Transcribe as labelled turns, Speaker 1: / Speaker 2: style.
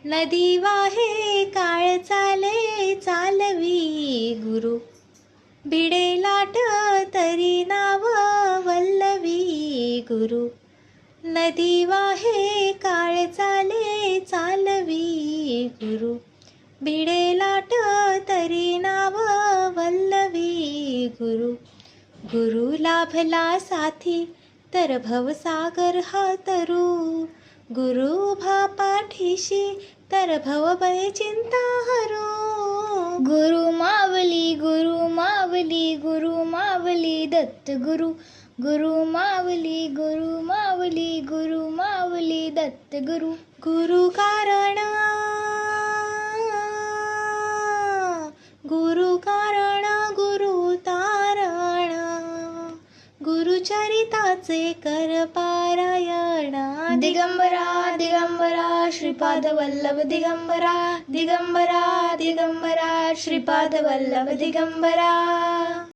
Speaker 1: नदी वाहे काळ चाले चालवी गुरु, भिडे लाट तरी नाव वल्लवी गुरु. नदी वाहे काळ चाले चालवी गुरु, भिडे लाट तरी नाव वल्लवी गुरु. गुरु लाभला साथी तर भवसागर हा तरू, गुरु उभा पाठीशी तर भवभय चिंता हरू.
Speaker 2: गुरु मावली गुरु मावली गुरु मावली दत्त गुरु, गुरु मावली गुरु मावली गुरु मावली दत्त गुरु.
Speaker 1: गुरु कारण गुरु कारण गुरु तारण, गुरुचरिताचे कर पारायण.
Speaker 2: दिगंबरा दिगंबरा श्रीपाद वल्लभ दिगंबरा, दिगंबरा दिगंबरा श्रीपाद वल्लभ दिगंबरा.